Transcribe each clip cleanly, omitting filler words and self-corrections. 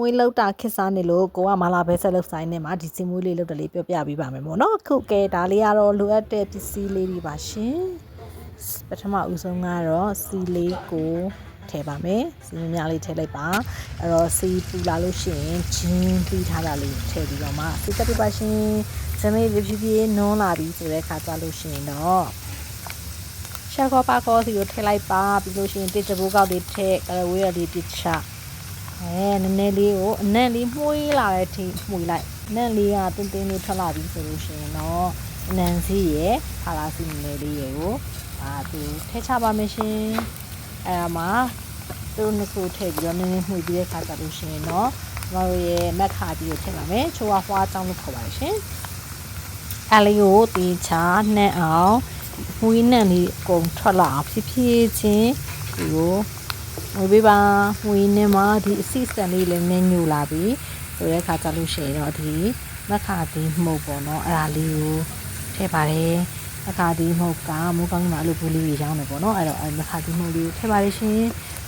ွေးလောက်တာခစ်စားနေလို့ကိုကမလာဘဲဆက်လုပ်ဆိုင်နေမှာဒီစီမွေးလေးလုပ်တယ်လေးပြောပြပေးပါမယ်ပေါ့နော်ခုကဲဒါလေးကတော့လိုအပ်တဲ့ပစ္စည်းလေးတွေပါရှင်ပထမဦးဆုံးကတော့စီလေးကိုထည့်ပါမယ်စီများလေးထည့်လိုက်ပါအဲ့တော့စီပူလာလို့ရှိရင်ဂျင်းပြီးထားတာလေးထည့်ပြီးတော့မှစီတက်ပြပါရှင်ဇမင်းဖြည်းဖြည်းနွန်းလာပြီဆိုတဲ့ခါကြလို့ရှိရင်တော့ရှာခေါ်ပါခေါ်စီကိုထည့်လိုက်ပါပြီးလို့ရှိရင်တစ်တဘိုးကောက်လေးထည့်ကရဝေးရလေးတစ်ချနည်းနည်းလေးကိုအနံ့လေးမှုေးလာတဲ့အထိမှုေးလိုက်အနံ့လေးကတင်းတင်းလေးထွက်လာပြီဆိုလို့ရှိရင်တော့အနံ့စီရဲ့ခါလာစီနည်းနည်းလေးကိုသူထည့်ချပါမယ်ရှင်အဲ့ဒါမှာသူနှစ်ခုထည့်ပြီးတော့နည်းနည်းမှုပြီးတဲ့ခါကြလို့ရှိရင်တော့ကျွန်တော်တို့ရဲ့မက်ခါပြီးကိုထည့်ပါမယ်ချိုးဝါဖွားကြောင်းလို့ခေါ်ပါတယ်ရှင်အဲ့လေးကိုတီချာနှက်အောင်မှုေးနှံ့လေးအကုန်ထွက်လာအောင်ဖြည်းဖြည်းချင်းဒီကိုဝေးပေးပါမှုေးနှံ့မှာဒီအစီစံလေးလည်းနည်းညူလာပြီဆိုတဲ့ခါကြလို့ရှိရင်တော့ဒီမက်ခါပြီးမှုပေါ့နော်အဲ့ဒါလေးကိုထည့်ပါတယ်အခါဒီမဟုတ်ကမိုးကောင်းမှာအလုပ်ဘူးလေးတွေရောင်းနေပေါ့နော်အဲ့တော့အခါဒီမဟုတ်လေးထည့်ပါလိမ့်ရှင်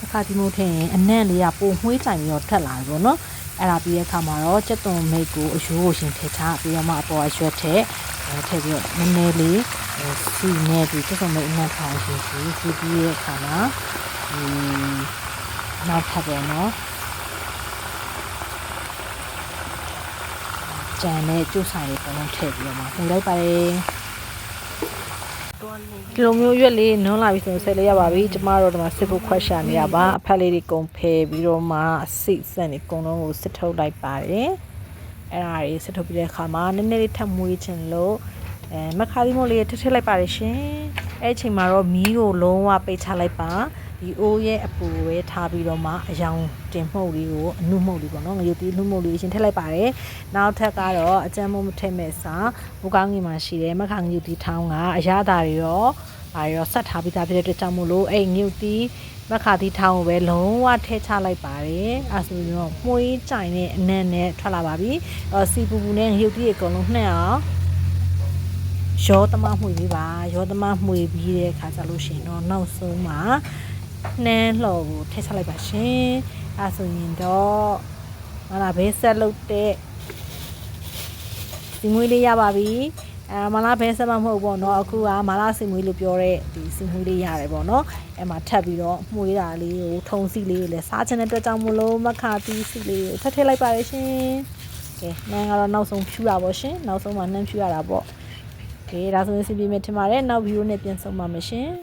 အခါဒီမဟုတ်ထည့်ရင်အနံ့လေးကပိုမှွေးကြိုင်ပြီးတော့ထက်လာတယ်ပေါ့နော်အဲ့ဒါပြီးတဲ့အခါမှာတော့ကြက်သွန်မိတ်ကိုအယိုးကိုရှင်ထည့်ချပြီးတော့မှအပေါ်အရွက်ထည့်ပြီးတော့နည်းနည်းလေးစီနေပြီးကြက်သွန်မိတ်အနံ့ထားရှင်စီပြီးတဲ့အခါမှာနောက်ထပ်ပေါ့နော်ကြံနဲ့ကျုပ်ဆိုင်လေးပုံလုံးထည့်ပြီးတော့မှမှုလိုက်ပါတယ်ဒီလိုမျိုးရွက်လေးနွန်းလာပြီဆိုရင်ဆက်လေးရပါပြီကျမတို့ဒီမှာစစ်ဖို့ခွက်ရှာနေရပါအဖက်လေးတွေကုန်ဖယ်ပြီးတော့မှစိတ်ဆက်နေကုန်လုံးကိုစစ်ထုတ်လိုက်ပါတယ်အဲ့ဒါတွေစစ်ထုတ်ပြီးတဲ့အခါမှာနည်းနည်းလေးထပ်မွေးချင်လို့မခါလီမို့လေးထည့်လိုက်ပါတယ်ရှင်အဲ့အချိန်မှာတော့မီးကိုလုံးဝပိတ်ချလိုက်ပါဒီအိုးရဲ့အပူပဲထားပြီးတော့မှအယောင်တင်မှုတ်လေးကိုအနုမှုတ်လေးပေါ့နော်ငရုတ်တီးနှုတ်မှုတ်လေးရှင်ထည့်လိုက်ပါတယ်နောက်ထပ်ကတော့အကြမ်းမို့မထည့်မဲ့စာဘူကောင်းကြီးမှာရှိတယ်မခါငရုတ်တီးထောင်းကအရသာတွေရောဆက်ထားပြီးသားဖြစ်တဲ့အတွက်ကြောင့်မို့လို့အဲ့ငရုတ်တီးမခါတီးထောင်းကိုပဲလုံးဝထည့်ချလိုက်ပါတယ်အဲဆိုရင်တော့မှုေးကြိုင်တဲ့အနံ့နဲ့ထွက်လာပါပြီစီပူပူနဲ့ငရုတ်တီးအကုန်လုံးနှက်အောင်ရောသမမှုေးပေးပါရောသမမှုေးပြီးတဲ့အခါကျလို့ရှိရင်တော့နောက်ဆုံးမှာနှမ်းလှော်ကိုထည့်ချလိုက်ပါရှင်အဲဆိုရင်တော့ဟာလာဘေးဆက်လုပ်တဲ့စီမွေးလေးရပါပြီမလားဘဲဆက်မမဟုတ်ပေါ့နော်အခုကမလားစီမွေးလို့ပြောတဲ့ဒီစီမွေးလေးရတယ်ပေါ့နော်အဲ့မှာထပ်ပြီးတော့မှုေးတာလေးကိုထုံစီလေးကိုလည်းစားချင်တဲ့အတွက်ကြောင့်မလို့မခါတီးစီလေးကိုထပ်ထည့်လိုက်ပါရရှင်ကဲနှမ်းကတော့နောက်ဆုံးဖြူတာပေါ့ရှင်နောက်ဆုံးမှနှမ်းဖြူရတာပေါ့ကဲဒါဆိုရင်စီပြင်းမြထင်ပါတယ်နောက်ဗီဒီယိုနဲ့ပြန်ဆုံပါမယ်ရှင်